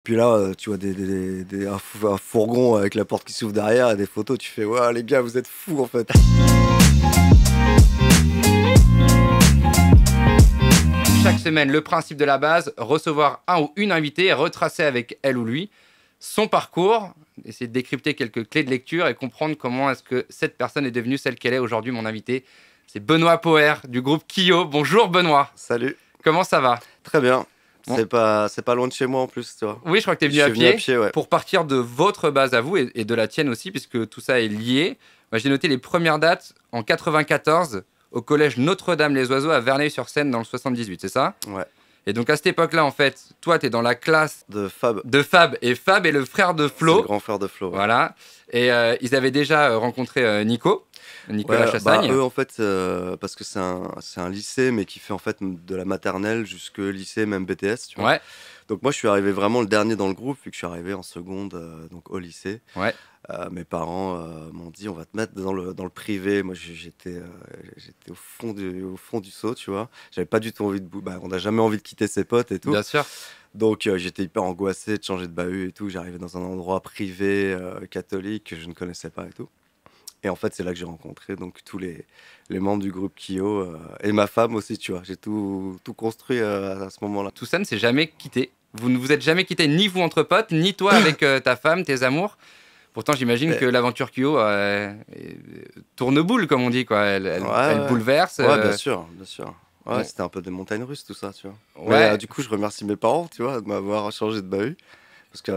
Puis là, tu vois un fourgon avec la porte qui s'ouvre derrière et des photos, tu fais: «Waouh les gars, vous êtes fous en fait!» Chaque semaine, le principe de la base, recevoir un ou une invitée et retracer avec elle ou lui son parcours, essayer de décrypter quelques clés de lecture et comprendre comment est-ce que cette personne est devenue celle qu'elle est aujourd'hui. Mon invité, c'est Benoît Poher du groupe Kyo. Bonjour Benoît, Salut, comment ça va? très bien. Bon. C'est pas loin de chez moi en plus, tu vois. Oui, je crois que tu es Je venu à suis venu à pied pied, ouais. pour partir de votre base à vous et de la tienne aussi, puisque tout ça est lié. Moi, j'ai noté les premières dates en 94 au collège Notre-Dame-les-Oiseaux à Verneuil-sur-Seine dans le 78, c'est ça? Ouais. Et donc à cette époque-là, en fait, toi, tu es dans la classe De Fab, de Fab est le frère de c'est le Flo. grand frère de Flo. Ouais. Voilà. Et ils avaient déjà rencontré Nicolas Ouais, Chassagne. eux en fait, parce que c'est un lycée, mais qui fait en fait de la maternelle jusque lycée, même BTS, tu vois. Ouais, Donc moi, je suis arrivé vraiment le dernier dans le groupe, vu que je suis arrivé en seconde, donc au lycée. ouais. Mes parents m'ont dit: «On va te mettre dans le privé». Moi, j'étais au fond du seau, tu vois. J'avais pas du tout envie on n'a jamais envie de quitter ses potes et tout. Bien sûr. Donc j'étais hyper angoissé de changer de bahut et tout. J'arrivais dans un endroit privé, catholique, que je ne connaissais pas et tout. Et en fait, c'est là que j'ai rencontré donc tous les membres du groupe Kyo, et ma femme aussi, tu vois. J'ai tout construit, à ce moment-là. Tout ça ne s'est jamais quitté. Vous ne vous êtes jamais quitté, ni vous entre potes, ni toi avec ta femme, tes amours. Pourtant, j'imagine Mais que l'aventure Kyo tourne boule, comme on dit, quoi. ouais, Elle ouais. bouleverse. Ouais, bien sûr, bien sûr. Ouais, Bon, c'était un peu des montagnes russes, tout ça, tu vois. Mais ouais. du coup, je remercie mes parents, tu vois, de m'avoir changé de bahut, parce que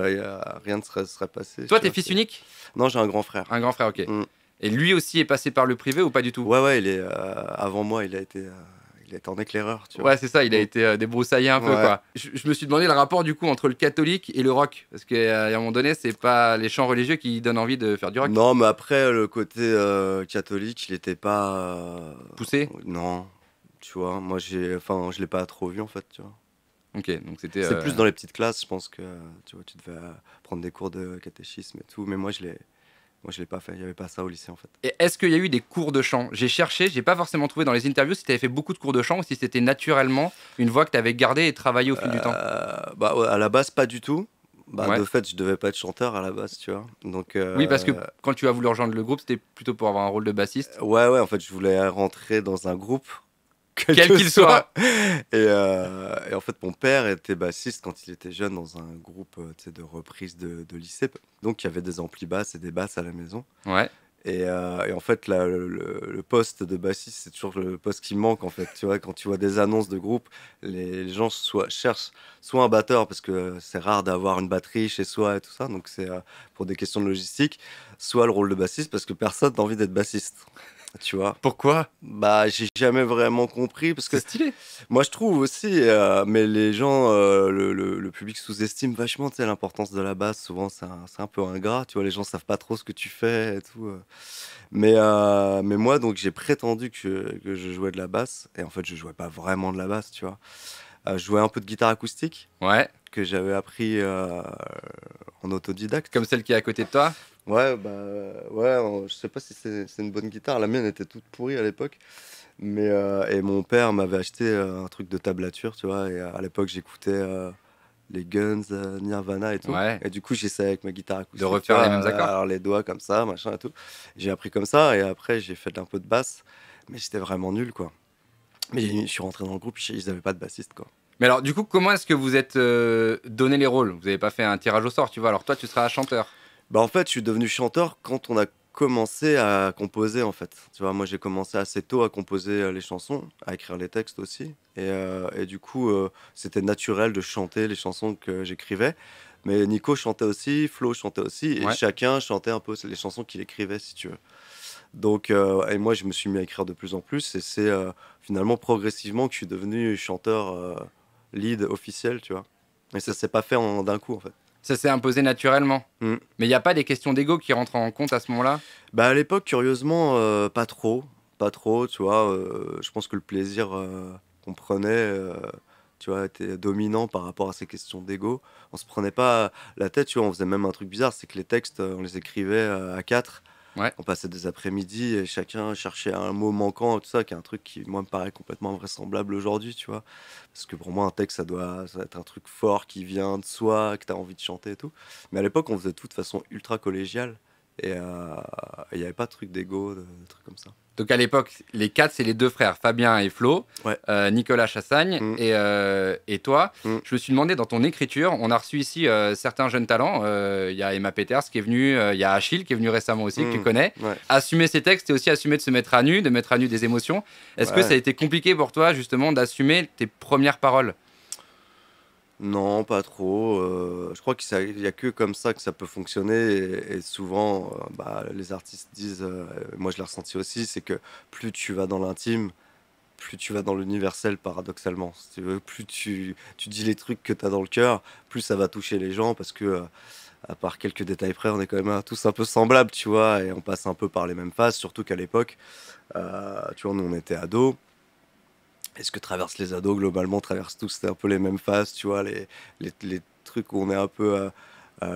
rien ne serait passé, Toi, tu t'es vois. fils unique? Non, j'ai un grand frère. Un grand frère, ok. Mm. Et lui aussi est passé par le privé ou pas du tout? Ouais, ouais, avant moi, il a été en éclaireur, tu vois. Ouais, c'est ça, il a Mm. été débroussaillé un peu, Ouais. quoi. Je me suis demandé le rapport, du coup, entre le catholique et le rock. Parce qu'à un moment donné, c'est pas les chants religieux qui donnent envie de faire du rock. Non, mais après, le côté catholique, il était pas. Poussé? Non, tu vois. Moi, enfin, je l'ai pas trop vu, en fait, tu vois. Ok, donc c'était... C'est plus dans les petites classes, je pense que, tu vois, tu devais prendre des cours de catéchisme et tout. Mais moi, je l'ai pas fait. Il y avait pas ça au lycée, en fait. Et est-ce qu'il y a eu des cours de chant? J'ai cherché, j'ai pas forcément trouvé dans les interviews si tu avais fait beaucoup de cours de chant ou si c'était naturellement une voix que tu avais gardée et travaillée au fil du temps. Bah, ouais, à la base, pas du tout. Bah, Ouais. de fait, je devais pas être chanteur à la base, tu vois. Donc, Oui, parce que quand tu as voulu rejoindre le groupe, c'était plutôt pour avoir un rôle de bassiste. ouais, ouais, en fait, je voulais rentrer dans un groupe, quel Quel que qu'il soit. Et en fait, mon père était bassiste quand il était jeune dans un groupe, tu sais, de reprise de lycée. Donc, il y avait des amplis basses et des basses à la maison. Ouais. Et en fait, là, le poste de bassiste, c'est toujours le poste qui manque, en fait. Tu vois, quand tu vois des annonces de groupe, les gens cherchent soit un batteur, parce que c'est rare d'avoir une batterie chez soi et tout ça, donc c'est pour des questions de logistique, soit le rôle de bassiste, parce que personne n'a envie d'être bassiste. Tu vois? Pourquoi? Bah, j'ai jamais vraiment compris, parce que C'est stylé. moi je trouve aussi, mais les gens, le public sous-estime vachement, tu sais, l'importance de la basse. Souvent, c'est un peu ingrat, tu vois, les gens savent pas trop ce que tu fais et tout. Mais moi, donc, j'ai prétendu que je jouais de la basse, et en fait, je jouais pas vraiment de la basse, tu vois. Je jouais un peu de guitare acoustique, Ouais. que j'avais appris en autodidacte. Comme celle qui est à côté de toi. Ouais, bah, ouais, je sais pas si c'est une bonne guitare. La mienne était toute pourrie à l'époque. Et mon père m'avait acheté un truc de tablature, tu vois. Et à l'époque, j'écoutais les Guns, Nirvana et tout. Ouais. Et du coup, j'essayais avec ma guitare De acoustique, tu refaire vois, les mêmes accords. alors les doigts comme ça, machin et tout. J'ai appris comme ça. Et après, j'ai fait un peu de basse. Mais j'étais vraiment nul, quoi. Mais je suis rentré dans le groupe, ils avaient pas de bassiste, quoi. Mais alors, du coup, comment est-ce que vous êtes donné les rôles? Vous n'avez pas fait un tirage au sort, tu vois. Alors, toi, tu seras chanteur. Bah, en fait, je suis devenu chanteur quand on a commencé à composer, en fait. Tu vois, moi, j'ai commencé assez tôt à composer les chansons, à écrire les textes aussi. Et du coup, c'était naturel de chanter les chansons que j'écrivais. Mais Nico chantait aussi, Flo chantait aussi, et Ouais. chacun chantait un peu les chansons qu'il écrivait, si tu veux. Donc, et moi, je me suis mis à écrire de plus en plus, et c'est finalement progressivement que je suis devenu chanteur lead officiel, tu vois. Et ça s'est pas fait d'un coup, en fait. Ça s'est imposé naturellement. Mm. Mais il n'y a pas des questions d'ego qui rentrent en compte à ce moment-là? Bah, à l'époque, curieusement, pas trop. Pas trop, tu vois. Je pense que le plaisir qu'on prenait, tu vois, était dominant par rapport à ces questions d'ego. On se prenait pas la tête, tu vois. On faisait même un truc bizarre, c'est que les textes, on les écrivait à quatre. Ouais. On passait des après-midi et chacun cherchait un mot manquant, tout ça, qui est un truc qui, moi, me paraît complètement invraisemblable aujourd'hui, tu vois. Parce que pour moi, un texte, ça doit être un truc fort qui vient de soi, que tu as envie de chanter et tout. Mais à l'époque, on faisait tout de façon ultra collégiale. Et il n'y avait pas de truc d'ego, de trucs comme ça. Donc à l'époque, les quatre, c'est les deux frères, Fabien et Flo, Ouais. Nicolas Chassagne Mm, et toi. mm, Je me suis demandé dans ton écriture, on a reçu ici certains jeunes talents. Il y a Emma Peters qui est venue, il y a Achille qui est venu récemment aussi, que tu connais. ouais. Assumer ces textes et aussi assumer de se mettre à nu, de mettre à nu des émotions. Est-ce que Ouais. ça a été compliqué pour toi justement d'assumer tes premières paroles? Non, pas trop. Je crois qu'il y a que comme ça que ça peut fonctionner. Et souvent, bah, les artistes disent, moi je l'ai ressenti aussi, c'est que plus tu vas dans l'intime, plus tu vas dans l'universel paradoxalement. Si tu veux, plus tu dis les trucs que tu as dans le cœur, plus ça va toucher les gens parce que, à part quelques détails près, on est quand même tous un peu semblables, tu vois, et on passe un peu par les mêmes phases, surtout qu'à l'époque, tu vois, nous on était ados. Et ce que traversent les ados, globalement, traversent tous c'était un peu les mêmes phases, tu vois, les trucs où on est un peu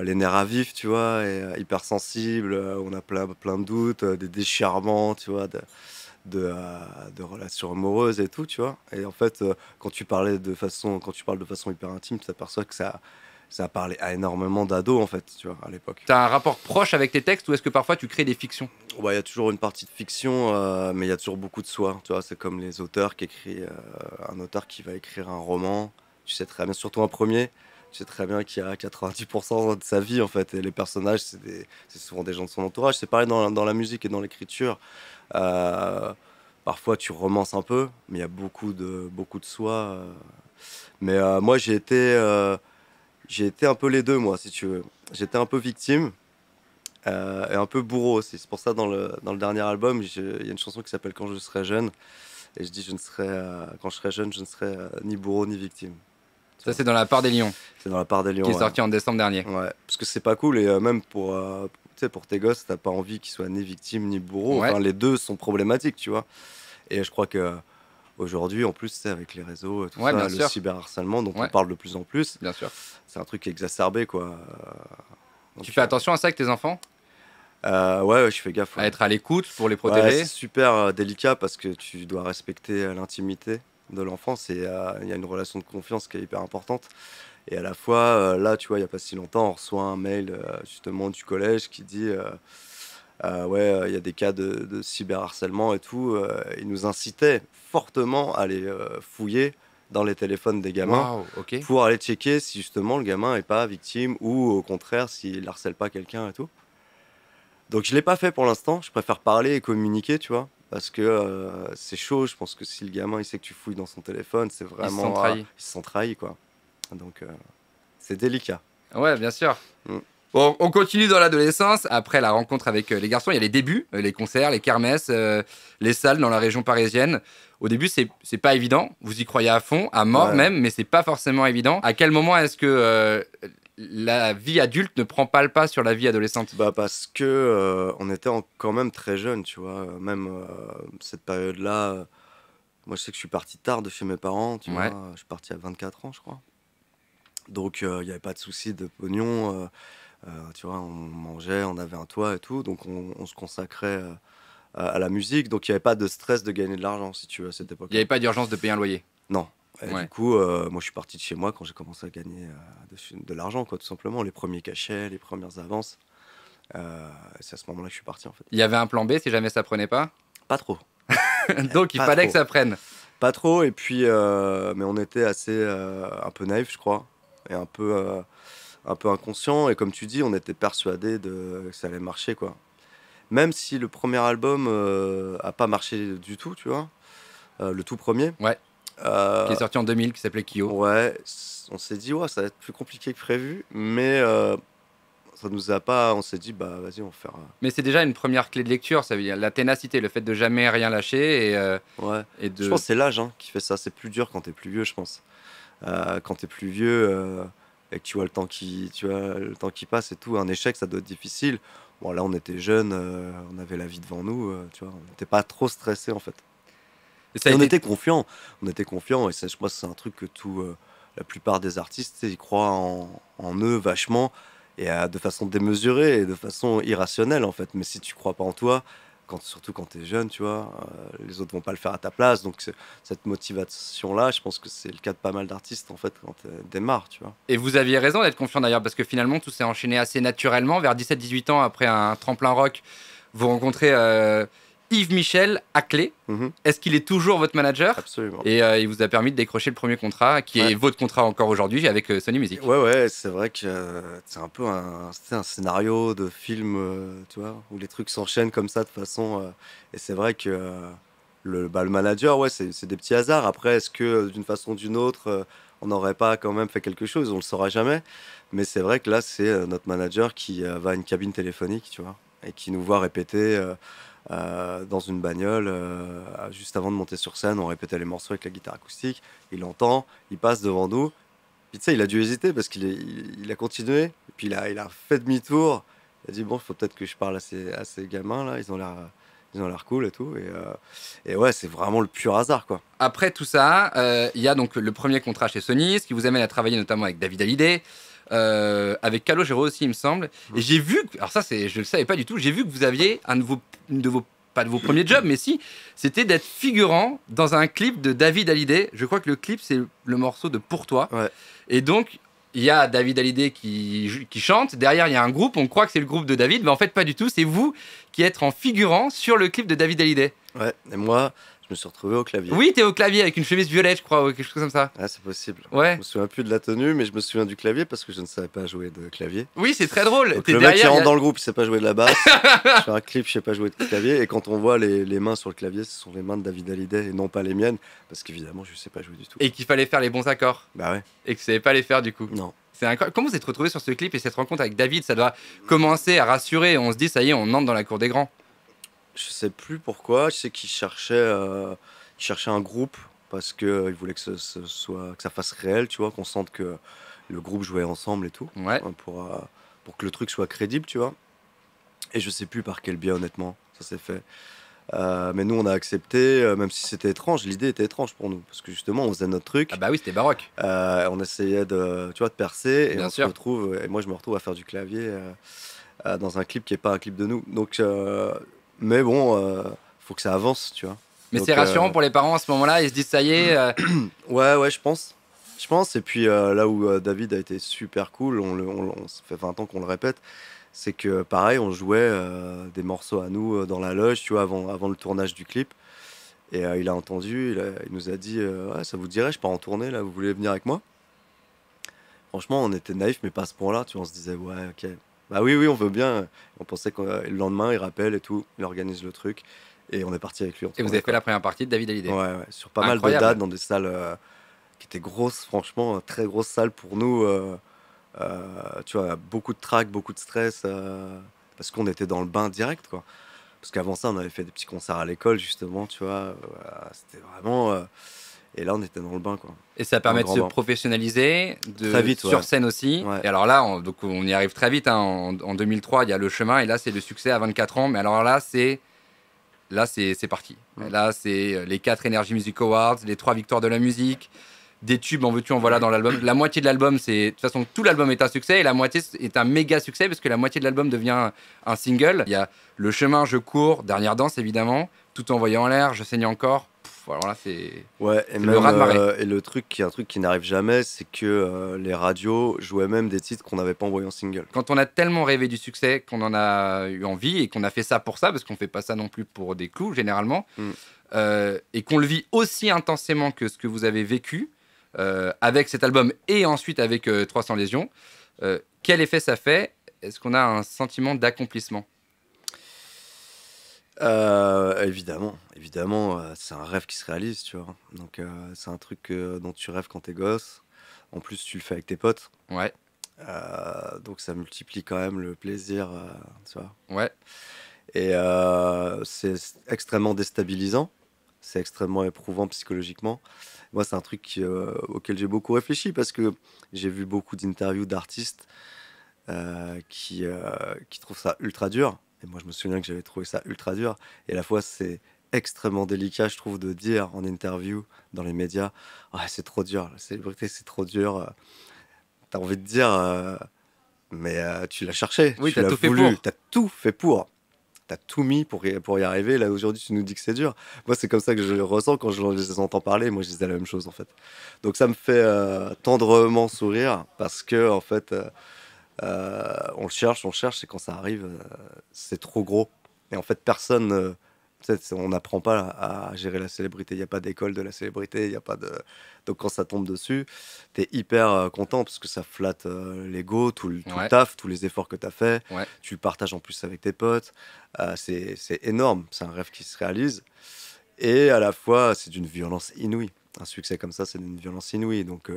les nerfs à vif, tu vois, et hypersensible, on a plein de doutes, des déchirements, tu vois, de relations amoureuses et tout, tu vois. Et en fait, quand tu parles de façon hyper intime, tu t'aperçois que ça a parlé à énormément d'ados, en fait, tu vois, à l'époque. Tu as un rapport proche avec tes textes ou est-ce que parfois tu crées des fictions? Ouais, il y a toujours une partie de fiction, mais il y a toujours beaucoup de soi. Tu vois, c'est comme les auteurs un auteur qui va écrire un roman. Tu sais très bien, surtout un premier, tu sais très bien qu'il y a 90% de sa vie en fait. Et les personnages, c'est souvent des gens de son entourage. C'est pareil dans la musique et dans l'écriture. Euh, Parfois, tu romances un peu, mais il y a beaucoup de soi. Mais moi, j'ai été un peu les deux, moi, si tu veux. J'étais un peu victime. Et un peu bourreau aussi. C'est pour ça, dans le dernier album, il y a une chanson qui s'appelle Quand je serai jeune. Et je dis, quand je serai jeune, je ne serai ni bourreau ni victime. Tu Ça, vois. c'est dans La part des lions, C'est dans la part des qui lions, est ouais. sorti en décembre dernier. Ouais. Parce que c'est pas cool. Et même tu sais, pour tes gosses, t'as pas envie qu'ils soient ni victimes ni bourreaux. Ouais, Enfin, les deux sont problématiques, tu vois. Et je crois que aujourd'hui, en plus, tu sais, avec les réseaux, tout ouais, bien ça, le sûr. cyberharcèlement dont on Ouais, parle de plus en plus, bien sûr. c'est un truc exacerbé, quoi. Tu Donc, fais attention à ça avec tes enfants? ouais, je fais gaffe, À ouais. être à l'écoute pour les Ouais, c'est protéger? super délicat parce que tu dois respecter l'intimité de l'enfant. Il y a une relation de confiance qui est hyper importante. Et à la fois, là, tu vois, il n'y a pas si longtemps, on reçoit un mail justement du collège qui dit ouais, il y a des cas de cyberharcèlement et tout. Il nous incitait fortement à aller fouiller dans les téléphones des gamins Waouh, ok. pour aller checker si justement le gamin n'est pas victime ou au contraire s'il harcèle pas quelqu'un et tout. Donc je l'ai pas fait pour l'instant, je préfère parler et communiquer, tu vois, parce que c'est chaud, je pense que si le gamin il sait que tu fouilles dans son téléphone, c'est Ils se sont vraiment trahis. il se sent trahi quoi. Donc c'est délicat. Ouais, bien sûr. Mm. Bon, on continue dans l'adolescence. Après la rencontre avec les garçons, il y a les débuts, les concerts, les kermesses, les salles dans la région parisienne. Au début, c'est pas évident. Vous y croyez à fond, à mort Ouais. même, mais c'est pas forcément évident. À quel moment est-ce que la vie adulte ne prend pas le pas sur la vie adolescente? Bah parce que on était quand même très jeunes, tu vois, même cette période-là, moi je sais que je suis parti tard de chez mes parents, tu Ouais. vois, je suis parti à 24 ans je crois. Donc il n'y avait pas de souci de pognon, tu vois, on mangeait, on avait un toit et tout, donc on se consacrait à la musique. Donc il n'y avait pas de stress de gagner de l'argent, si tu veux, à cette Il n'y époque-là. avait pas d'urgence de payer un loyer. Non. Et du Ouais. coup, moi, je suis parti de chez moi quand j'ai commencé à gagner de l'argent, quoi, tout simplement. Les premiers cachets, les premières avances. C'est à ce moment-là que je suis parti, en fait. Il y avait un plan B si jamais ça prenait pas. Pas trop. Donc il Pas fallait que trop. ça prenne. Pas trop. Et puis, mais on était assez un peu naïf, je crois. Et un peu inconscient. Et comme tu dis, on était persuadé que ça allait marcher, quoi. Même si le premier album a pas marché du tout, tu vois. Le tout premier. Ouais. Qui Euh, est sorti en 2000, qui s'appelait Kyo. Ouais, on s'est dit, ouais, ça va être plus compliqué que prévu, mais ça nous a pas. On s'est dit, bah vas-y, on va faire. Mais c'est déjà une première clé de lecture, ça veut dire la ténacité, le fait de jamais rien lâcher Ouais. et Je de. pense que c'est l'âge hein, qui fait ça. C'est plus dur quand t'es plus vieux, je pense. Quand t'es plus vieux et que tu vois le temps qui passe et tout, un échec, ça doit être difficile. Bon, là, on était jeunes, on avait la vie devant nous, tu vois, on n'était pas trop stressés en fait. Et ça a Et été. on était confiants, et ça, je pense que c'est un truc que la plupart des artistes, tu sais, ils croient en eux vachement, de façon démesurée et de façon irrationnelle en fait. Mais si tu crois pas en toi, surtout quand tu es jeune, tu vois, les autres vont pas le faire à ta place. Donc cette motivation-là, je pense que c'est le cas de pas mal d'artistes en fait quand tu démarres, tu vois. Et vous aviez raison d'être confiant d'ailleurs, parce que finalement, tout s'est enchaîné assez naturellement. Vers 17-18 ans, après un tremplin rock, vous rencontrez Yves Michel à Clé. Mhm. Est-ce qu'il est toujours votre manager? Absolument. Et il vous a permis de décrocher le premier contrat, qui est votre contrat encore aujourd'hui avec Sony Music. Ouais, c'est vrai que c'est un peu un scénario de film, tu vois, où les trucs s'enchaînent comme ça de façon. Et c'est vrai que le manager, ouais, c'est des petits hasards. Après, est-ce que d'une façon ou d'une autre, on n'aurait pas quand même fait quelque chose? On le saura jamais. Mais c'est vrai que là, c'est notre manager qui va à une cabine téléphonique, tu vois, et qui nous voit répéter dans une bagnole juste avant de monter sur scène. On répétait les morceaux avec la guitare acoustique. Il entend, il passe devant nous. Puis tu sais, il a dû hésiter parce qu'il a continué. Et puis il a fait demi-tour. Il a dit, bon, il faut peut-être que je parle à ces gamins là. Ils ont l'air cool et tout. Et ouais, c'est vraiment le pur hasard, quoi. Après tout ça, il y a donc le premier contrat chez Sony, ce qui vous amène à travailler notamment avec David Hallyday, avec Calogero aussi, il me semble. Et j'ai vu, alors ça, je le savais pas du tout, j'ai vu que vous aviez une de vos pas de vos premiers jobs, mais si, c'était d'être figurant dans un clip de David Hallyday. Je crois que le clip, c'est le morceau de Pour toi. Ouais. Et donc, il y a David Hallyday qui chante. Derrière, il y a un groupe. On croit que c'est le groupe de David, mais en fait, pas du tout. C'est vous qui êtes en figurant sur le clip de David Hallyday. Ouais, et moi, je me suis retrouvé au clavier. Oui, t'es au clavier avec une chemise violette, je crois, ou quelque chose comme ça. Ah, c'est possible. Ouais. Je me souviens plus de la tenue, mais je me souviens du clavier parce que je ne savais pas jouer de clavier. Oui, c'est très drôle. Donc, T'es le mec qui derrière, rentre dans le groupe, il sait pas jouer de la basse. Je fais un clip, je sais pas jouer de clavier. Et quand on voit les mains sur le clavier, ce sont les mains de David Hallyday et non pas les miennes. Parce qu'évidemment, je sais pas jouer du tout. Et qu'il fallait faire les bons accords. Bah ouais. Et que tu savais pas les faire du coup. Non. C'est incroyable. Comment vous êtes retrouvé sur ce clip et cette rencontre avec David? Ça doit commencer à rassurer. On se dit, ça y est, on entre dans la cour des grands. Je sais plus pourquoi. Je sais qu'il cherchait un groupe parce qu'il voulait que ça fasse réel, tu vois, qu'on sente que le groupe jouait ensemble et tout. Ouais. Pour que le truc soit crédible, tu vois. Et je sais plus par quel biais, honnêtement, ça s'est fait. Mais nous, on a accepté, même si c'était étrange. L'idée était étrange pour nous parce que justement, on faisait notre truc. Ah bah oui, c'était baroque. On essayait de percer et Bien on sûr. se retrouve. Et moi, je me retrouve à faire du clavier dans un clip qui est pas un clip de nous. Donc, mais bon, faut que ça avance, tu vois. Mais Donc, c'est rassurant pour les parents à ce moment-là. Ils se disent, ça y est. Ouais, je pense. Et puis là où David a été super cool, ça fait 20 ans qu'on le répète, c'est que pareil, on jouait des morceaux à nous dans la loge, tu vois, avant le tournage du clip. Et il a entendu, il nous a dit ouais, ça vous dirait, je pars en tournée là, vous voulez venir avec moi? Franchement, on était naïfs, mais pas à ce point-là, tu vois, on se disait ouais, ok. Bah oui, on veut bien. On pensait que le lendemain, il rappelle et tout, il organise le truc. Et on est parti avec lui en Et vous tournée, avez fait quoi. la première partie de David Hallyday. Ouais, sur pas mal de Incroyable. dates, dans des salles qui étaient grosses, franchement, très grosses salles pour nous. Tu vois, beaucoup de trac, beaucoup de stress, parce qu'on était dans le bain direct, quoi. Parce qu'avant ça, on avait fait des petits concerts à l'école, justement, tu vois. C'était vraiment. Et là, on était dans le bain, quoi. Et ça Dans permet le de grand se bain. Professionnaliser, Très vite, sur ouais. scène aussi. Ouais. Et alors là, donc on y arrive très vite. Hein. En 2003, il y a le chemin. Et là, c'est le succès à 24 ans. Mais alors là, c'est parti. Mm. Là, c'est les 4 Energy Music Awards, les 3 victoires de la musique, des tubes en veux-tu, en voilà dans l'album. La moitié de l'album, de toute façon, tout l'album est un succès et la moitié est un méga succès parce que la moitié de l'album devient un single. Il y a Le chemin, je cours, Dernière danse évidemment, Tout envoyé en l'air, Je saigne encore. Alors là, c'est. Ouais, et C'est même le ras-de-marée. et le truc qui n'arrive jamais, c'est que les radios jouaient même des titres qu'on n'avait pas envoyés en single. Quand on a tellement rêvé du succès qu'on en a eu envie et qu'on a fait ça pour ça, parce qu'on fait pas ça non plus pour des clous généralement, Mm. et qu'on le vit aussi intensément que ce que vous avez vécu avec cet album et ensuite avec 300 Légions, quel effet ça fait? Est-ce qu'on a un sentiment d'accomplissement? Évidemment, c'est un rêve qui se réalise, tu vois. Donc c'est un truc dont tu rêves quand t'es gosse. En plus, tu le fais avec tes potes. Ouais, Donc ça multiplie quand même le plaisir, tu vois. ouais. Et c'est extrêmement déstabilisant. C'est extrêmement éprouvant psychologiquement. Moi, c'est un truc auquel j'ai beaucoup réfléchi parce que j'ai vu beaucoup d'interviews d'artistes qui trouvent ça ultra dur. Et moi, je me souviens que j'avais trouvé ça ultra dur. Et à la fois, c'est extrêmement délicat, je trouve, de dire en interview, dans les médias, ah, c'est trop dur, la célébrité, c'est trop dur. T'as envie de dire, mais tu l'as cherché, Oui, tu t'as l'as tout fait voulu, pour. tu as tout fait pour. Tu as tout mis pour y arriver. Là, aujourd'hui, tu nous dis que c'est dur. Moi, c'est comme ça que je le ressens quand je les entends parler. Moi, je disais la même chose, en fait. Donc, ça me fait tendrement sourire parce que, en fait, on le cherche, et quand ça arrive, c'est trop gros. Et en fait, personne. Tu sais, on n'apprend pas à gérer la célébrité. Il n'y a pas d'école de la célébrité. Il y a pas de. Donc, quand ça tombe dessus, t'es hyper content parce que ça flatte l'ego, tout le Ouais, taf, tous les efforts que t'as fait. ouais. Tu le partages en plus avec tes potes. C'est énorme. C'est un rêve qui se réalise. Et à la fois, c'est d'une violence inouïe. Un succès comme ça, c'est d'une violence inouïe. Donc,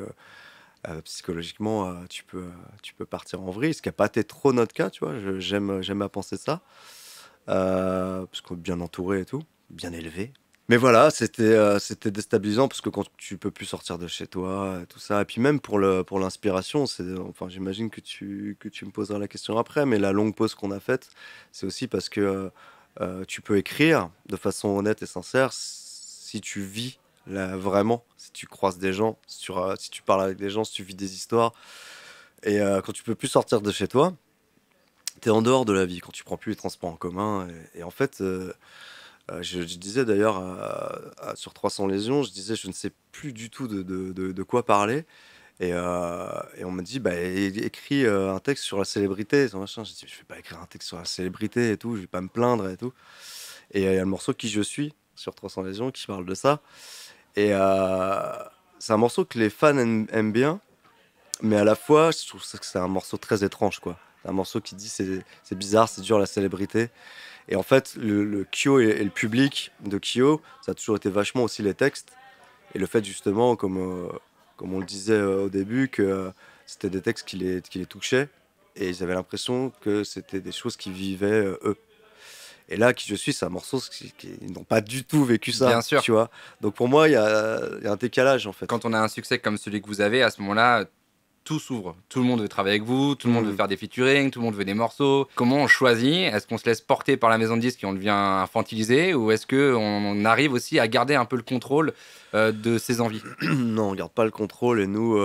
psychologiquement, tu peux partir en vrille, ce qui n'a pas été trop notre cas, tu vois. J'aime à penser ça, parce qu'on est bien entouré et tout, bien élevé. Mais voilà, c'était déstabilisant parce que quand tu peux plus sortir de chez toi, tout ça, et puis même pour l'inspiration, enfin, j'imagine que tu me poseras la question après, mais la longue pause qu'on a faite, c'est aussi parce que tu peux écrire de façon honnête et sincère si tu vis là, vraiment, si tu croises des gens, si tu parles avec des gens, si tu vis des histoires. Et quand tu peux plus sortir de chez toi, t'es en dehors de la vie, quand tu prends plus les transports en commun. Et en fait, je disais d'ailleurs sur 300 lésions, je disais je ne sais plus du tout de quoi parler. Et on m'a dit, bah, écris un texte sur la célébrité. Machin. J'ai dit, je vais pas écrire un texte sur la célébrité et tout, je vais pas me plaindre et tout. Et il y a le morceau Qui je suis sur 300 lésions qui parle de ça. Et c'est un morceau que les fans aiment bien, mais à la fois, je trouve que c'est un morceau très étrange, quoi. C'est un morceau qui dit c'est bizarre, c'est dur la célébrité. Et en fait, le Kyo et le public de Kyo, ça a toujours été vachement aussi les textes. Et le fait justement, comme on le disait au début, que c'était des textes qui les touchaient. Et ils avaient l'impression que c'était des choses qui vivaient eux. Et là, Qui je suis, c'est un morceau ils n'ont pas du tout vécu Bien ça, sûr. tu vois. Donc pour moi, il y a un décalage en fait. Quand on a un succès comme celui que vous avez, à ce moment-là, tout s'ouvre. Tout le monde veut travailler avec vous, tout le monde veut Hmm. faire des featuring, tout le monde veut des morceaux. Comment on choisit? Est-ce qu'on se laisse porter par la maison de disques et on devient infantilisé? Ou est-ce qu'on arrive aussi à garder un peu le contrôle de ses envies? Non, on garde pas le contrôle et nous,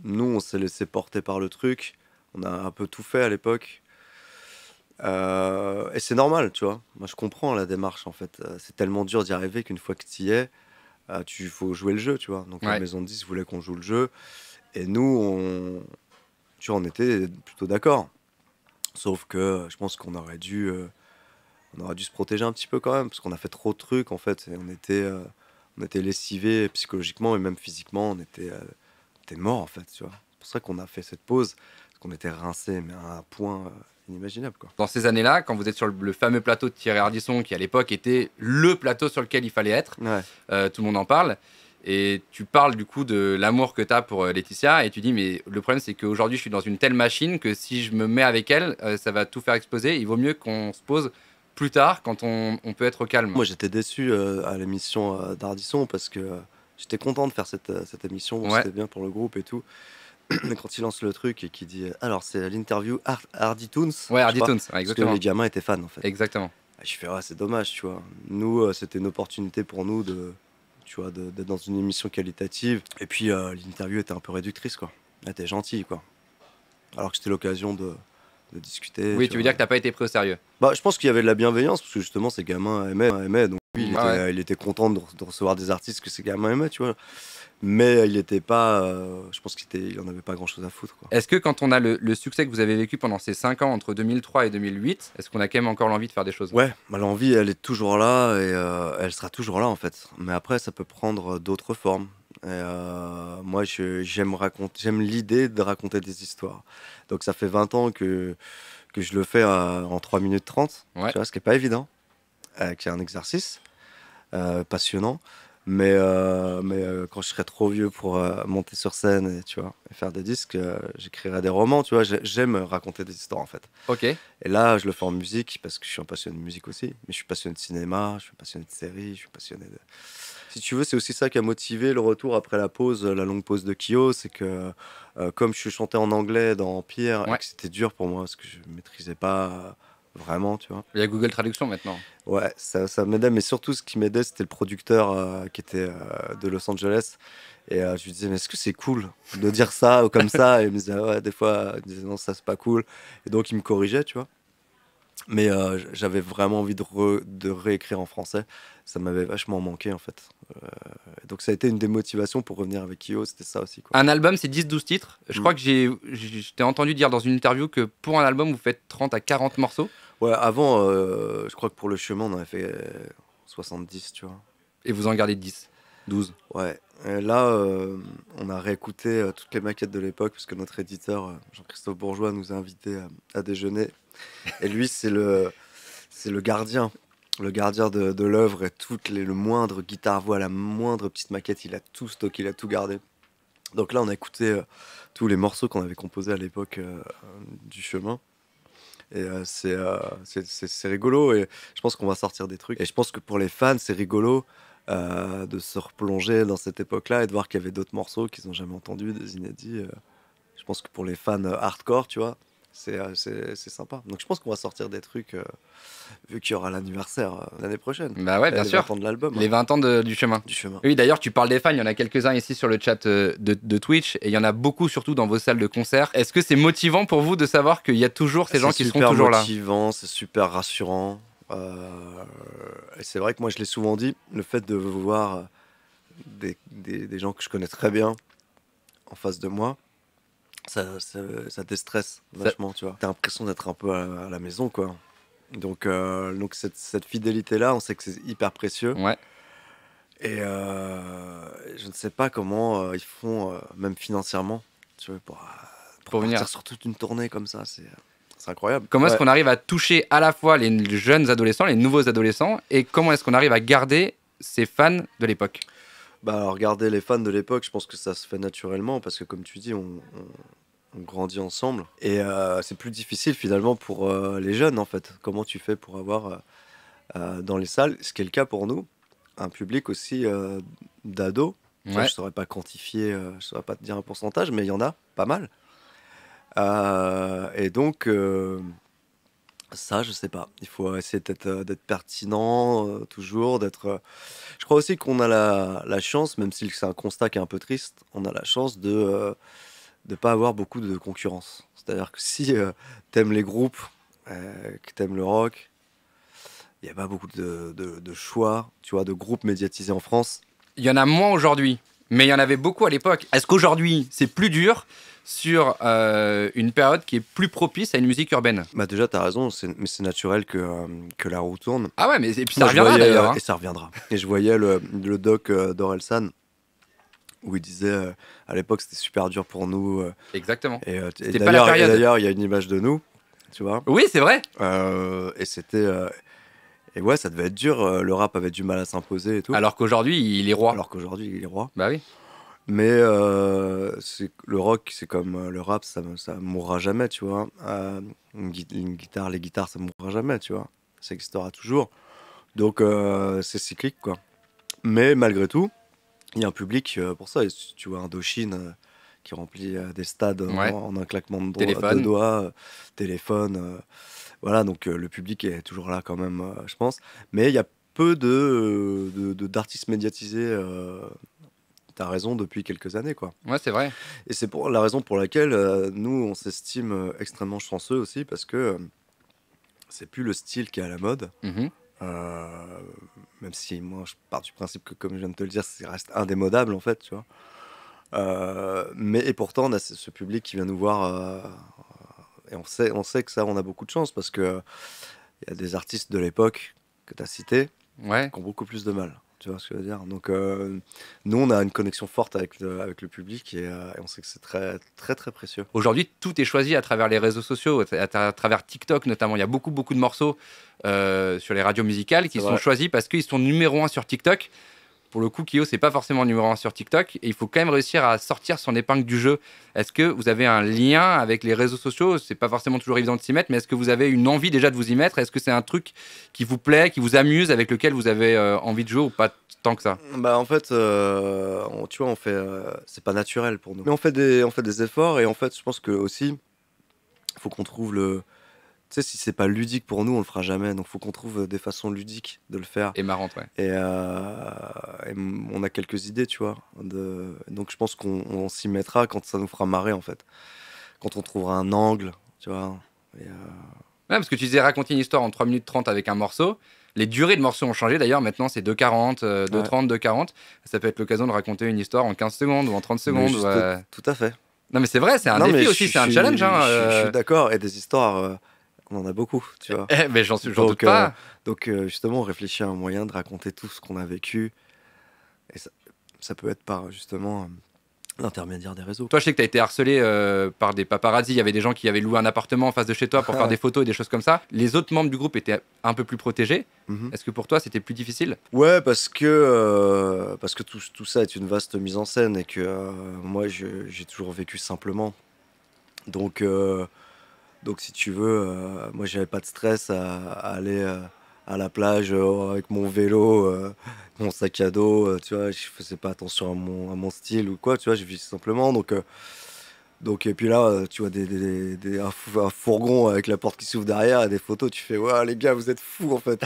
on s'est laissé porter par le truc. On a un peu tout fait à l'époque. Et c'est normal, tu vois. Moi, je comprends la démarche en fait. C'est tellement dur d'y arriver qu'une fois que tu y es, tu faut jouer le jeu, tu vois. Donc la Ouais. maison de 10 voulait qu'on joue le jeu. Et nous, tu vois, on était plutôt d'accord. Sauf que je pense on aurait dû se protéger un petit peu quand même, parce qu'on a fait trop de trucs en fait. Et on était lessivés psychologiquement et même physiquement. On était morts en fait, tu vois. C'est pour ça qu'on a fait cette pause, parce qu'on était rincés, mais à un point inimaginable, quoi. Dans ces années-là, quand vous êtes sur le fameux plateau de Thierry Ardisson, qui à l'époque était le plateau sur lequel il fallait être, Ouais. tout le monde en parle, et tu parles du coup de l'amour que tu as pour Laetitia, et tu dis, mais le problème c'est qu'aujourd'hui je suis dans une telle machine que si je me mets avec elle, ça va tout faire exploser. Il vaut mieux qu'on se pose plus tard quand on peut être au calme. Moi, j'étais déçu à l'émission d'Ardisson parce que j'étais content de faire cette émission. Bon, Ouais, c'était bien pour le groupe et tout. Mais quand il lance le truc et qu'il dit alors, c'est l'interview Hardy Toons, ouais, je sais Hardy pas, Tones, ouais, parce que exactement. les gamins étaient fans en fait. Exactement. Je fais, ouais, c'est dommage, tu vois. Nous, c'était une opportunité pour nous tu vois, d'être dans une émission qualitative. Et puis, l'interview était un peu réductrice, quoi. Elle était gentille, quoi. Alors que c'était l'occasion de discuter, Oui, tu tu veux vois. dire que t'as pas été pris au sérieux. Bah, je pense qu'il y avait de la bienveillance, parce que justement, ces gamins aimaient. Donc, lui, Ouais, ouais. il était content de recevoir des artistes que ces gamins aimaient, tu vois. Mais il était pas. Je pense il en avait pas grand chose à foutre, quoi. Est-ce que quand on a le succès que vous avez vécu pendant ces 5 ans entre 2003 et 2008, est-ce qu'on a quand même encore l'envie de faire des choses? Ouais, bah, l'envie, elle est toujours là et elle sera toujours là en fait. Mais après, ça peut prendre d'autres formes. Et moi, j'aime l'idée de raconter des histoires. Donc, ça fait 20 ans que je le fais en 3 minutes 30, Ouais. tu vois, ce qui est pas évident, qui est un exercice passionnant. Mais quand je serai trop vieux pour monter sur scène et, tu vois, et faire des disques, j'écrirai des romans, tu vois. J'aime raconter des histoires en fait. Ok. Et là, je le fais en musique parce que je suis un passionné de musique aussi. Mais je suis passionné de cinéma, je suis passionné de séries, je suis passionné de. Si tu veux, c'est aussi ça qui a motivé le retour après la pause, la longue pause de Kyo. C'est que comme je chantais en anglais dans Empire et Ouais. que c'était dur pour moi parce que je maîtrisais pas vraiment, tu vois. Il y a Google Traduction maintenant. Ouais, ça m'aidait. Mais surtout, ce qui m'aidait, c'était le producteur qui était de Los Angeles Et je lui disais, mais est-ce que c'est cool de dire ça ou comme ça? Et il me disait, ouais, des fois, il me disait, non, ça c'est pas cool. Et donc il me corrigeait, tu vois. Mais j'avais vraiment envie de réécrire en français. Ça m'avait vachement manqué en fait. Donc ça a été une des motivations pour revenir avec Kyo, c'était ça aussi, quoi. Un album, c'est 10-12 titres. Je crois que je t'ai entendu dire dans une interview que pour un album, vous faites 30 à 40 morceaux. Ouais, avant, je crois que pour le chemin, on avait fait 70, tu vois. Et vous en gardez 10, 12. Ouais. Et là, on a réécouté toutes les maquettes de l'époque, parce que notre éditeur, Jean-Christophe Bourgeois, nous a invités à déjeuner. Et lui, c'est le gardien de l'œuvre, et le moindre guitare-voix, la moindre petite maquette, il a tout stocké, il a tout gardé. Donc là, on a écouté tous les morceaux qu'on avait composés à l'époque du chemin. Et c'est rigolo, et je pense qu'on va sortir des trucs. Et je pense que pour les fans, c'est rigolo de se replonger dans cette époque-là et de voir qu'il y avait d'autres morceaux qu'ils n'ont jamais entendus, des inédits. Je pense que pour les fans hardcore, tu vois, c'est sympa. Donc je pense qu'on va sortir des trucs, vu qu'il y aura l'anniversaire l'année prochaine. Bah ouais, bien sûr. Les 20 ans de l'album. Les 20 ans du chemin. Du chemin. Oui, d'ailleurs, tu parles des fans. Il y en a quelques-uns ici sur le chat de Twitch. Et il y en a beaucoup, surtout dans vos salles de concert. Est-ce que c'est motivant pour vous de savoir qu'il y a toujours ces gens qui seront toujours là? C'est super motivant, c'est super rassurant. Et c'est vrai que moi, je l'ai souvent dit, le fait de voir des gens que je connais très bien en face de moi, ça déstresse vachement, tu vois. T'as l'impression d'être un peu à la maison, quoi. Donc cette fidélité-là, on sait que c'est hyper précieux. Ouais. Et je ne sais pas comment ils font, même financièrement, tu vois, pour venir partir sur toute une tournée comme ça, c'est incroyable. Comment est-ce Ouais. qu'on arrive à toucher à la fois les jeunes adolescents, les nouveaux adolescents, et comment est-ce qu'on arrive à garder ces fans de l'époque? Bah, alors, regarder les fans de l'époque, je pense que ça se fait naturellement parce que, comme tu dis, on grandit ensemble. Et c'est plus difficile finalement pour les jeunes, en fait. Comment tu fais pour avoir dans les salles, ce qui est le cas pour nous, un public aussi d'ados. Tu vois, Ouais. je saurais pas quantifier, je saurais pas te dire un pourcentage, mais il y en a pas mal. Et donc, ça, je sais pas. Il faut essayer d'être pertinent toujours, je crois aussi qu'on a la chance, même si c'est un constat qui est un peu triste, on a la chance de pas avoir beaucoup de concurrence. C'est-à-dire que si t'aimes les groupes, que t'aimes le rock, il n'y a pas beaucoup de choix, tu vois, de groupes médiatisés en France. Il y en a moins aujourd'hui, mais il y en avait beaucoup à l'époque. Est-ce qu'aujourd'hui, c'est plus dur sur une période qui est plus propice à une musique urbaine? Bah déjà, t'as raison, mais c'est naturel que la roue tourne. Ah ouais, mais et puis ça Moi, je reviendra voyais, d'ailleurs. Hein. et ça reviendra. Et je voyais le doc d'Orelsan, où il disait à l'époque c'était super dur pour nous. Exactement. Et C'était pas la période. d'ailleurs, il y a une image de nous, tu vois. Oui, c'est vrai. Et c'était. Et ouais, ça devait être dur. Le rap avait du mal à s'imposer et tout. Alors qu'aujourd'hui, il est roi. Alors qu'aujourd'hui, il est roi. Bah oui. Mais le rock, c'est comme le rap, ça mourra jamais, tu vois. Les guitares, ça mourra jamais, tu vois. Ça existera toujours. Donc c'est cyclique, quoi. Mais malgré tout, il y a un public pour ça. Et si tu vois Indochine qui remplit des stades Ouais. en un claquement de Téléphone. doigts, téléphone. Voilà, donc le public est toujours là quand même, je pense. Mais il y a peu d'artistes médiatisés, t'as raison, depuis quelques années, quoi. Ouais, c'est vrai. Et c'est pour la raison pour laquelle nous, on s'estime extrêmement chanceux aussi, parce que c'est plus le style qui est à la mode. Mhm. Euh, Même si moi, je pars du principe que, comme je viens de te le dire, ça reste indémodable, en fait, tu vois. Et pourtant, on a ce public qui vient nous voir, et on sait que ça, on a beaucoup de chance, parce que il y a des artistes de l'époque que tu as cités Ouais. qui ont beaucoup plus de mal. Tu vois ce que je veux dire? Donc, nous, on a une connexion forte avec le public, et on sait que c'est très, très, très précieux. Aujourd'hui, tout est choisi à travers les réseaux sociaux, à travers TikTok notamment. Il y a beaucoup, beaucoup de morceaux sur les radios musicales qui C'est sont vrai. choisis parce qu'ils sont numéro 1 sur TikTok. Pour le coup, Kyo, c'est pas forcément numéro 1 sur TikTok. Et il faut quand même réussir à sortir son épingle du jeu. Est-ce que vous avez un lien avec les réseaux sociaux? C'est pas forcément toujours évident de s'y mettre, mais est-ce que vous avez une envie déjà de vous y mettre? Est-ce que c'est un truc qui vous plaît, qui vous amuse, avec lequel vous avez envie de jouer, ou pas tant que ça? Bah en fait, tu vois, c'est pas naturel pour nous. Mais on fait des efforts, et en fait, je pense que aussi, il faut qu'on trouve sais, si c'est pas ludique pour nous, on le fera jamais. Donc, faut qu'on trouve des façons ludiques de le faire. Et marrante, ouais. On a quelques idées, tu vois. Donc, je pense qu'on s'y mettra quand ça nous fera marrer, en fait. Quand on trouvera un angle, tu vois. Et, Ouais, parce que tu disais raconter une histoire en 3 minutes 30 avec un morceau. Les durées de morceaux ont changé d'ailleurs. Maintenant, c'est 2,40, 2,30, 2,40. Ça peut être l'occasion de raconter une histoire en 15 secondes ou en 30 mais secondes. juste, tout à fait. Non, mais c'est vrai, c'est un Non, mais défi aussi, c'est un challenge. Hein, je suis d'accord. Et des histoires, on en a beaucoup, tu vois. Mais j'en doute Donc, pas. justement, on réfléchit à un moyen de raconter tout ce qu'on a vécu. Et ça peut être par, justement, l'intermédiaire des réseaux. Toi, je sais que tu as été harcelé par des paparazzis. Il y avait des gens qui avaient loué un appartement en face de chez toi pour faire des photos et des choses comme ça. Les autres membres du groupe étaient un peu plus protégés. Mhm. Est-ce que pour toi, c'était plus difficile? Ouais, parce que tout ça est une vaste mise en scène et que moi, j'ai toujours vécu simplement. Donc, si tu veux, moi, j'avais pas de stress à aller à la plage avec mon vélo, mon sac à dos. Tu vois, je faisais pas attention à mon style ou quoi. Tu vois, je vis simplement. Donc, et puis là, tu vois un fourgon avec la porte qui s'ouvre derrière et des photos. Tu fais, ouais, les gars, vous êtes fous en fait.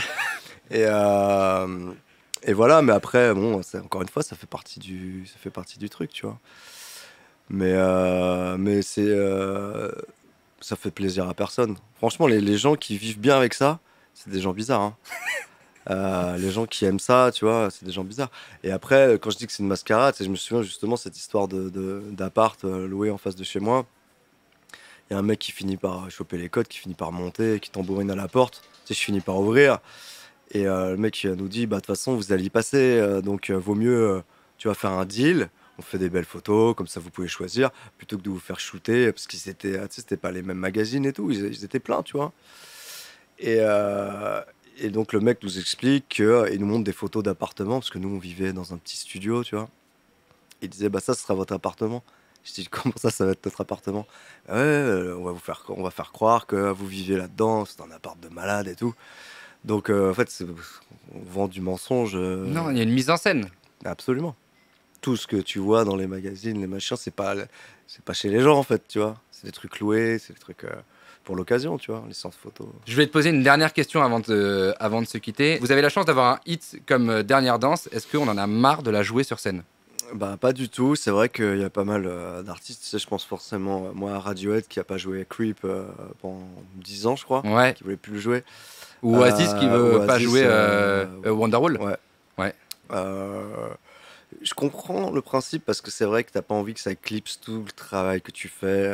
Et, euh, et voilà, mais après, bon, encore une fois, ça fait partie du truc, tu vois. Mais ça fait plaisir à personne. Franchement, les gens qui vivent bien avec ça, c'est des gens bizarres, hein. Les gens qui aiment ça, tu vois, c'est des gens bizarres. Et après, quand je dis que c'est une mascarade, je me souviens justement cette histoire d'appart loué en face de chez moi. Il y a un mec qui finit par choper les codes, qui finit par monter, qui tambourine à la porte. Tu sais, je finis par ouvrir. Et le mec nous dit, bah de toute façon, vous allez y passer, donc vaut mieux, tu vas faire un deal. On fait des belles photos, comme ça vous pouvez choisir, plutôt que de vous faire shooter, parce qu'ils étaient, tu sais, c'était pas les mêmes magazines et tout, ils étaient pleins, tu vois. Et, euh, et donc le mec nous explique qu'il nous montre des photos d'appartements, parce que nous on vivait dans un petit studio, tu vois. Il disait, bah ça, ce sera votre appartement. Je dis, comment ça va être notre appartement? Ouais, on va faire croire que vous vivez là-dedans, c'est un appart de malade et tout. Donc, en fait, on vend du mensonge. Non, il y a une mise en scène. Absolument. Tout ce que tu vois dans les magazines, les machins, c'est pas chez les gens, en fait, tu vois. C'est des trucs loués, c'est des trucs pour l'occasion, tu vois, les séances photos. Je vais te poser une dernière question avant de se quitter. Vous avez la chance d'avoir un hit comme Dernière Danse. Est-ce qu'on en a marre de la jouer sur scène? Bah, pas du tout. C'est vrai qu'il y a pas mal d'artistes. Tu sais, je pense forcément, moi, à Radiohead, qui a pas joué Creep pendant 10 ans, je crois, Ouais. qui voulait plus le jouer. Ou Oasis qui veut pas Oasis, jouer Wonderwall? Ouais. Ouais. Euh, Je comprends le principe parce que c'est vrai que t'as pas envie que ça éclipse tout le travail que tu fais.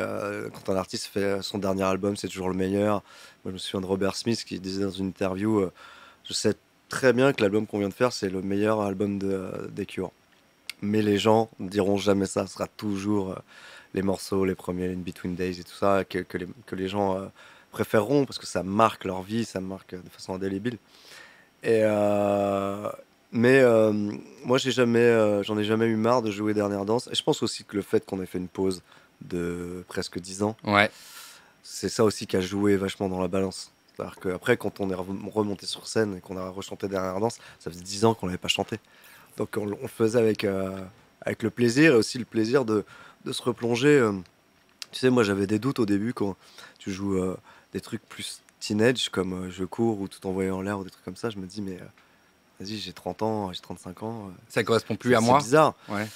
Quand un artiste fait son dernier album, c'est toujours le meilleur. Moi, je me souviens de Robert Smith qui disait dans une interview, je sais très bien que l'album qu'on vient de faire, c'est le meilleur album des Cure. Mais les gens ne diront jamais ça. Ce sera toujours les morceaux, les premiers In Between Days et tout ça que les gens préféreront parce que ça marque leur vie, ça marque de façon indélébile. Et, mais moi, j'en ai jamais eu marre de jouer Dernière Danse. Et je pense aussi que le fait qu'on ait fait une pause de presque 10 ans, Ouais. c'est ça aussi qui a joué vachement dans la balance. C'est-à-dire qu'après, quand on est remonté sur scène et qu'on a rechanté Dernière Danse, ça faisait 10 ans qu'on l'avait pas chanté. Donc on le faisait avec le plaisir et aussi le plaisir de se replonger. Tu sais, moi j'avais des doutes au début quand tu joues des trucs plus teenage comme je cours ou tout envoyer en l'air ou des trucs comme ça. Je me dis, mais vas-y, j'ai 30 ans, j'ai 35 ans. Ça correspond plus à C'est moi. bizarre. Ouais.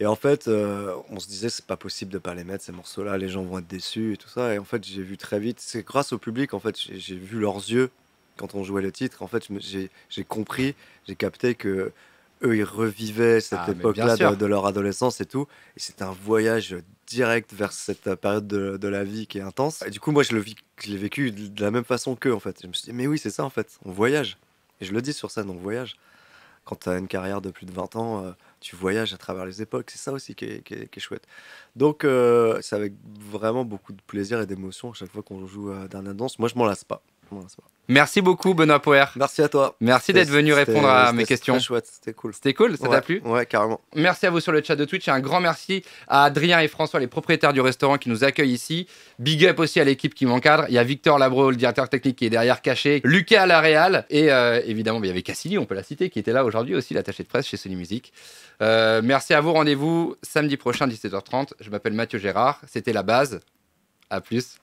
Et en fait, on se disait, c'est pas possible de pas les mettre, ces morceaux-là, les gens vont être déçus et tout ça. Et en fait, j'ai vu très vite, c'est grâce au public, en fait, j'ai vu leurs yeux quand on jouait le titre. En fait, j'ai compris, j'ai capté que eux, ils revivaient cette Ah, mais bien époque-là sûr. de leur adolescence et tout. Et c'était un voyage direct vers cette période de la vie qui est intense. Et du coup, moi, je l'ai vécu de la même façon qu'eux, en fait. Je me suis dit, mais oui, c'est ça, en fait, on voyage. Et je le dis sur scène, on voyage. Quand tu as une carrière de plus de 20 ans, tu voyages à travers les époques. C'est ça aussi qui est chouette. Donc, c'est avec vraiment beaucoup de plaisir et d'émotion à chaque fois qu'on joue à Dernière Danse. Moi, je m'en lasse pas. Je m'en lasse pas. Merci beaucoup, Benoît Poer. Merci à toi. Merci d'être venu répondre à mes questions. C'était très chouette, c'était cool. C'était cool, ça t'a Ouais, plu? ouais, carrément. Merci à vous sur le chat de Twitch et un grand merci à Adrien et François, les propriétaires du restaurant qui nous accueillent ici. Big up aussi à l'équipe qui m'encadre. Il y a Victor Labro, le directeur technique qui est derrière caché, Lucas à la réal et évidemment il y avait Cassini, on peut la citer, qui était là aujourd'hui aussi, l'attaché de presse chez Sony Music. Merci à vous, rendez-vous samedi prochain 17h30. Je m'appelle Mathieu Gérard, c'était La Base. À plus.